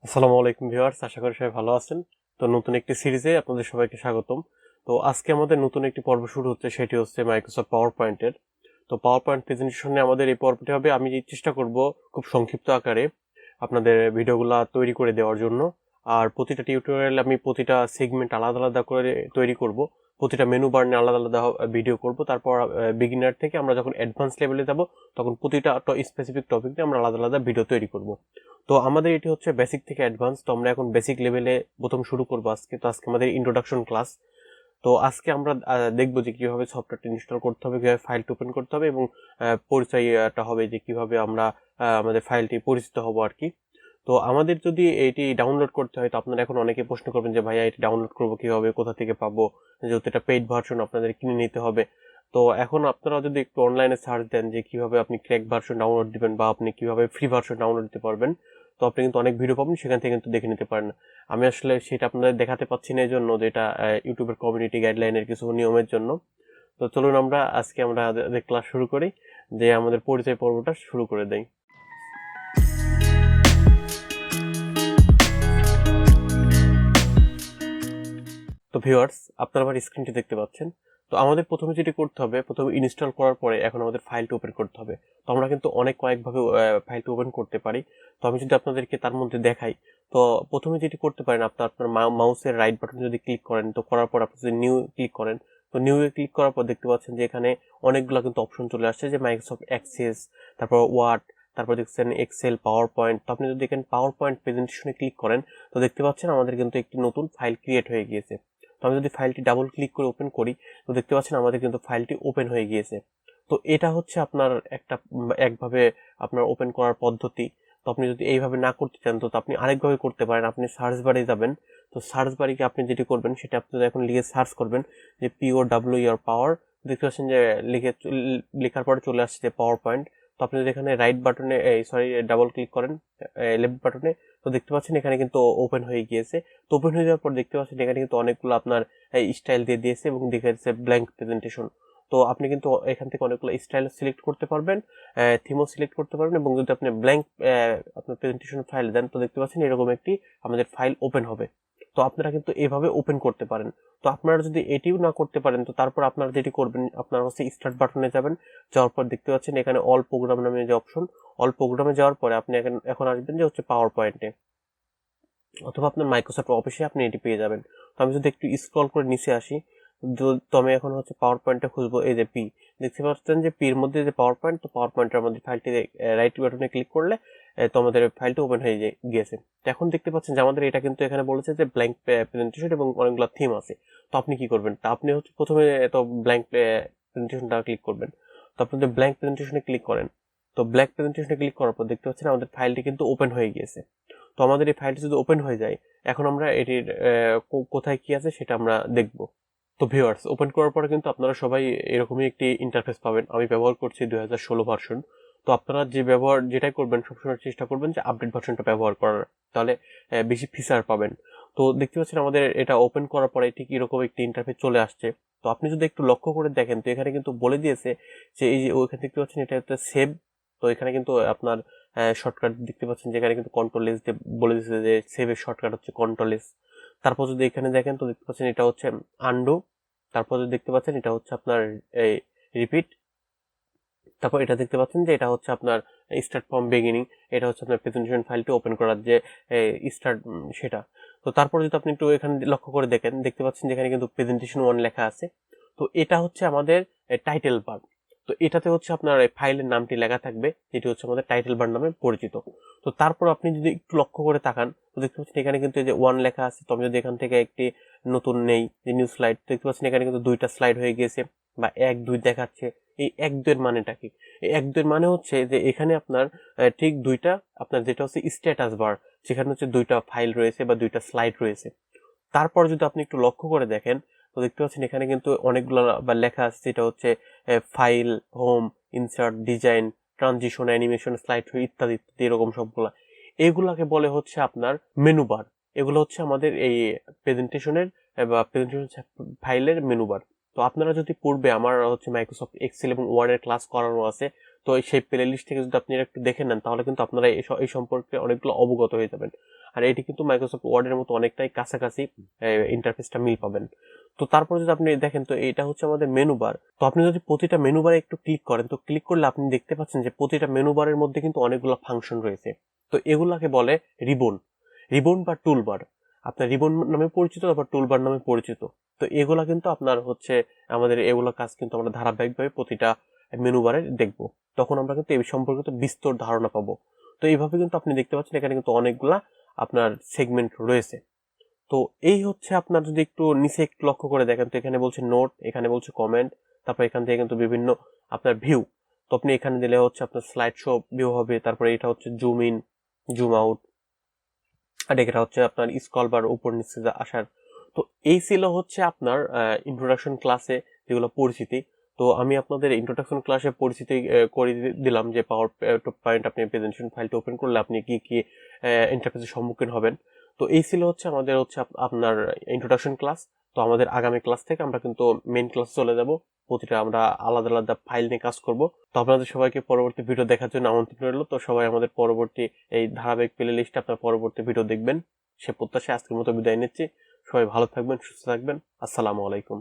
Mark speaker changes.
Speaker 1: আসসালামু আলাইকুম ভিউয়ার্স, আশা করি সবাই ভালো আছেন। তো নতুন একটি সিরিজে আপনাদের সবাইকে স্বাগতম। তো আজকে আমাদের নতুন একটি পর্ব শুরু হচ্ছে, সেটি হচ্ছে মাইক্রোসফট পাওয়ার পয়েন্টের। তো পাওয়ার পয়েন্ট প্রেজেন্টেশনে আমাদের এই পর্বটি হবে, আমি চেষ্টা করব খুব সংক্ষিপ্ত আকারে আপনাদের ভিডিওগুলো তৈরি করে দেওয়ার জন্য। আর প্রতিটা টিউটোরিয়াল আমি প্রতিটা সেগমেন্ট আলাদা আলাদা করে তৈরি করব, প্রতিটা মেনু বার নিয়ে আলাদা আলাদা ভিডিও করব। তারপর বিগিনার থেকে আমরা যখন অ্যাডভান্স লেভেলে যাব তখন প্রতিটা স্পেসিফিক টপিক নিয়ে আমরা আলাদা আলাদা ভিডিও তৈরি করব। তো আমাদের এটি হচ্ছে বেসিক থেকে অ্যাডভান্স। তো আমরা এখন বেসিক লেভেলে প্রথম শুরু করবো আজকে। তো আজকে আমাদের ইন্ট্রোডাকশন ক্লাস। তো আজকে আমরা দেখবো যে কিভাবে সফটওয়্যারটা ইনস্টল করতে হবে, কিভাবে ফাইলটা ওপেন করতে হবে, এবং পরিচয়টা হবে যে কিভাবে আমরা আমাদের ফাইলটি পরিচিত হবো আর কি। তো আমাদের যদি এটি ডাউনলোড করতে হয়, তো আপনারা এখন অনেকে প্রশ্ন করবেন যে ভাইয়া এটি ডাউনলোড করবো কিভাবে, কোথা থেকে পাবো, যেহেতু এটা পেইড ভার্সন আপনাদের কিনে নিতে হবে। তো এখন আপনারা যদি একটু অনলাইনে সার্চ দেন যে কিভাবে আপনি ক্র্যাক ভার্সন ডাউনলোড দিবেন বা আপনি কিভাবে ফ্রি ভার্সন ডাউনলোড দিতে পারবেন, তো আপনি কিন্তু অনেক ভিডিও পাবেন, সেখান থেকে কিন্তু দেখে নিতে পারেন। আমি আসলে সেটা আপনাদের দেখাতে পাচ্ছি না, এই জন্য যে এটা ইউটিউবের কমিউনিটি গাইডলাইনের কিছু নিয়মের জন্য। তো চলুন আজকে আমরা ক্লাস শুরু করি, যে আমাদের পরিচয় পর্বটা শুরু করে দেই। তো ভিউয়ার্স, আপনারা আমার স্ক্রিনটি দেখতে পাচ্ছেন। তো আমাদের প্রথমে যেটি করতে হবে, প্রথমে ইনস্টল করার পরে এখন আমাদের ফাইলটি ওপেন করতে হবে। তো আমরা কিন্তু কয়েকভাবে ফাইলটি ওপেন করতে পারি। তো আমি যদি আপনাদেরকে তার মধ্যে দেখাই, তো প্রথমে যেটি করতে পারেন, আপনার মাউসের রাইট বাটন যদি ক্লিক করেন, তো করার পর আপনি যদি নিউ ক্লিক করেন, তো নিউ এ ক্লিক করার পর দেখতে পাচ্ছেন যে এখানে অনেকগুলো কিন্তু অপশন চলে আসছে, যে মাইক্রোসফট অ্যাক্সেস, তারপর ওয়ার্ড, তারপর দেখছেন এক্সেল, পাওয়ার পয়েন্ট। তো আপনি যদি এখানে পাওয়ার পয়েন্ট প্রেজেন্টেশনে ক্লিক করেন, তো দেখতে পাচ্ছেন আমাদের কিন্তু একটি নতুন ফাইল ক্রিয়েট হয়ে গিয়েছে। তো আমি যদি ফাইলটি ডাবল ক্লিক করে ওপেন করি, তো দেখতে পাচ্ছেন আমাদের কিন্তু ফাইলটি ওপেন হয়ে গিয়েছে। তো এটা হচ্ছে আপনার একভাবে আপনার ওপেন করার পদ্ধতি। তো আপনি যদি এইভাবে না করতে চান, তো আপনি আরেকভাবে করতে পারেন। আপনি সার্চ বারে যাবেন। তো সার্চ বারে কি আপনি যেটি করবেন, সেটা আপনি এখন লিখে সার্চ করবেন যে POWER পাওয়ার। দেখতে পাচ্ছেন যে লেখার পরে চলে আসছে যে পাওয়ার পয়েন্ট। তো আপনি যদি এখানে রাইট বাটনে ডাবল ক্লিক করেন লেফট বাটনে, তো দেখতে পাচ্ছেন এখানে কিন্তু ওপেন হয়ে গিয়েছে। তো ওপেন হয়ে যাওয়ার পর দেখতে পাচ্ছেন এখানে কিন্তু অনেকগুলো আপনার স্টাইল দিয়ে দিয়েছে, এবং দেখে যাচ্ছে ব্ল্যাঙ্ক প্রেজেন্টেশন। তো আপনি কিন্তু এখান থেকে অনেকগুলো স্টাইল সিলেক্ট করতে পারবেন, থিমও সিলেক্ট করতে পারবেন, এবং যদি আপনি ব্ল্যাঙ্ক আপনার প্রেজেন্টেশন ফাইল দেন, তো দেখতে পাচ্ছেন এরকম একটি আমাদের ফাইল ওপেন হবে। তো আপনারা কিন্তু এভাবে ওপেন করতে পারেন। তো আপনারা যদি এটিও না করতে পারেন, তো তারপর আপনারা যেটি করবেন, আপনারা হচ্ছে স্টার্ট বাটনে যাবেন। যাওয়ার পর দেখতে পাচ্ছেন এখানে অল প্রোগ্রাম নামে যে অপশন, অল প্রোগ্রামে যাওয়ার পরে আপনি এখন আসবেন যে হচ্ছে পাওয়ার পয়েন্টে, অথবা আপনার মাইক্রোসফট অফিসে আপনি এটি পেয়ে যাবেন। তো আমি যদি একটু স্ক্রল করে নিচে আসি, তো আমি এখন হচ্ছে পাওয়ার পয়েন্টটা খুঁজবো। এই যে পি, দেখতে পাচ্ছেন যে পির মধ্যে যে পাওয়ার পয়েন্ট, তো পাওয়ার পয়েন্টের আমাদের ফাইলটি রাইট বাটনে ক্লিক করলে তো আমাদের ফাইলটা ওপেন হয়ে গিয়েছে। তো এখন দেখতে পাচ্ছেন যে আমাদের এটা কিন্তু এখানে বলেছে যে ব্ল্যাঙ্ক প্রেজেন্টেশন এবং অনেকগুলো থিম আছে। তো আপনি কি করবেন, তা আপনি হচ্ছে প্রথমে তো ব্ল্যাঙ্ক প্রেজেন্টেশনটা ক্লিক করবেন। তো আপনি যদি ব্ল্যাঙ্ক প্রেজেন্টেশনে ক্লিক করেন, তো ব্ল্যাঙ্ক প্রেজেন্টেশনে ক্লিক করার পর দেখতে পাচ্ছেন আমাদের ফাইলটি কিন্তু ওপেন হয়ে গিয়েছে। তো আমাদের এই ফাইলটি যদি ওপেন হয়ে যায়, এখন আমরা এটির কোথায় কি আছে সেটা আমরা দেখব। তো ভিউয়ার্স, ওপেন করার পরে কিন্তু আপনারা সবাই এরকমই একটি ইন্টারফেস পাবেন। আমি ব্যবহার করছি 2016 ভার্সন। তো আপনারা যেটাই করবেন, সবসময় চেষ্টা করবেন যে আপডেট ভার্সনটা ব্যবহার করার, তাহলে বেশি ফিচার পাবেন। তো দেখতে পাচ্ছেন আমাদের এটা ওপেন করার পরে ঠিক এরকম একটি ইন্টারফেস চলে আসছে। তো আপনি যদি একটু লক্ষ্য করে দেখেন, তো এখানে কিন্তু বলে দিয়েছে যে এই যে ওইখানে দেখতে পাচ্ছেন এটা হচ্ছে সেভ। তো এখানে কিন্তু আপনার শর্টকাট দেখতে পাচ্ছেন, যেখানে কিন্তু কন্ট্রোল এস দিয়ে বলে দিয়েছে যে সেভের শর্টকাট হচ্ছে কন্ট্রোল এস। তারপর যদি এখানে দেখেন, তো দেখতে পাচ্ছেন এটা হচ্ছে আন্ডু। তারপর যদি দেখতে পাচ্ছেন এটা হচ্ছে আপনার এই রিপিট। তারপর এটা দেখতে পাচ্ছেন যে এটা হচ্ছে আপনার স্টার্ট ফ্রম বিগিনিং। এটা হচ্ছে আপনার প্রেজেন্টেশন ফাইলটি ওপেন করার যে স্টার্ট, সেটা। তো তারপর যদি আপনি একটু এখানে লক্ষ্য করে দেখেন, দেখতে পাচ্ছেন যেখানে কিন্তু প্রেজেন্টেশন 1 লেখা আছে। তো এটা হচ্ছে আমাদের টাইটেল বার। তো এটাতে হচ্ছে আপনার ফাইলের নামটি লেখা থাকবে, যেটি হচ্ছে আমাদের টাইটেল বার নামে পরিচিত। তো তারপর আপনি যদি একটু লক্ষ্য করে তাকান, তো দেখতে পাচ্ছেন এখানে কিন্তু এই যে 1 লেখা আছে। তো আমি যদি এখান থেকে একটি নতুন নেই যে নিউ স্লাইড, দেখতে পাচ্ছেন এখানে কিন্তু 2টা স্লাইড হয়ে গিয়েছে, বা 1 2 দেখাচ্ছে। এই 1 2 এর মানেটা কি? এই 1 2 এর মানে হচ্ছে যে এখানে আপনার ঠিক 2টা, আপনার যেটা হচ্ছে স্ট্যাটাস বার, যেখানে হচ্ছে 2টা ফাইল রয়েছে বা 2টা স্লাইড রয়েছে। তারপর যদি আপনি একটু লক্ষ্য করে দেখেন, তো দেখতে পাচ্ছেন এখানে কিন্তু অনেকগুলো বা লেখা আছে, যেটা হচ্ছে file, home, insert, design, transition, animation, slide ইত্যাদি ইত্যাদি, এরকম সবগুলা। এগুলাকে বলে হচ্ছে আপনার মেনু বার। এগুলো হচ্ছে আমাদের এই প্রেজেন্টেশনের বা প্রেজেন্টেশন ফাইলের মেনু বার। তো আপনারা যদি পূর্বে আমার হচ্ছে মাইক্রোসফট এক্সেল এবং ওয়ার্ডের ক্লাস করানো আছে, তো সেই প্লে লিস্ট থেকে যদি আপনি একটু দেখে নেন, তাহলে কিন্তু আপনারা এই সম্পর্কে অনেকগুলো অবগত হয়ে যাবেন। আর এটি কিন্তু মাইক্রোসফট ওয়ার্ডের মতো অনেকটাই কাছাকাছি ইন্টারফেসটা মিল পাবেন। তো তারপর যদি আপনি দেখেন, তো এটা হচ্ছে আমাদের মেনু বার। তো আপনি যদি প্রতিটা মেনু বারে একটু ক্লিক করেন, তো ক্লিক করলে আপনি দেখতে পাচ্ছেন যে প্রতিটা মেনু বারের মধ্যে কিন্তু অনেকগুলো ফাংশন রয়েছে। তো এগুলাকে বলে রিবন, রিবন বা টুলবার। আপনার রিবন নামে পরিচিত, আবার টুলবার নামে পরিচিত। তো এগুলা কিন্তু আপনার হচ্ছে আমাদের এগুলো কাজ কিন্তু আমরা ধারাবাহিকভাবে প্রতিটা মেনু বারে দেখবো, তখন আমরা কিন্তু এই সম্পর্কিত বিস্তর ধারণা পাবো। তো এইভাবে কিন্তু আপনি দেখতে পাচ্ছেন এখানে কিন্তু অনেকগুলা আপনার সেগমেন্ট রয়েছে। তো এই হচ্ছে আপনার যদি একটু নিচে একটু লক্ষ্য করে দেখেন, তো এখানে বলছে নোট, এখানে বলছে কমেন্ট, তারপর এখান থেকে কিন্তু বিভিন্ন আপনার ভিউ। তো আপনি এখানে দিলে হচ্ছে আপনার স্লাইড শো ভিউ হবে, তারপরে এটা হচ্ছে জুম ইন, জুম আউট, আর এটা হচ্ছে আপনার স্ক্রল বার উপর নিচে আসার। তো এই ছিল হচ্ছে আপনার ইন্ট্রোডাকশন ক্লাসে যেগুলো পরিচিতি। তো আমি আপনাদের ইন্ট্রোডাকশন ক্লাসে পরিচিতি করে দিলাম যে পাওয়ার পয়েন্ট আপনি প্রেজেন্টেশন ফাইলটা ওপেন করলে আপনি কি কি ইন্টারফেসের সম্মুখীন হবেন। তো এই ছিল হচ্ছে আমাদের হচ্ছে আপনার ইন্ট্রোডাকশন ক্লাস। তো আমাদের আগামী ক্লাস থেকে আমরা কিন্তু মেইন ক্লাস চলে যাব, প্রতিটা আমরা আলাদা আলাদা ফাইল নিয়ে কাজ করব। তো আপনাদের সবাইকে পরবর্তী ভিডিও দেখার জন্য আমন্ত্রণ রইল। তো সবাই আমাদের পরবর্তী এই ধারাবাহিক প্লে লিস্টে আপনার পরবর্তী ভিডিও দেখবেন, সে প্রত্যাশায় আজকের মতো বিদায় নিচ্ছি। সবাই ভালো থাকবেন, সুস্থ থাকবেন। আসসালামু আলাইকুম।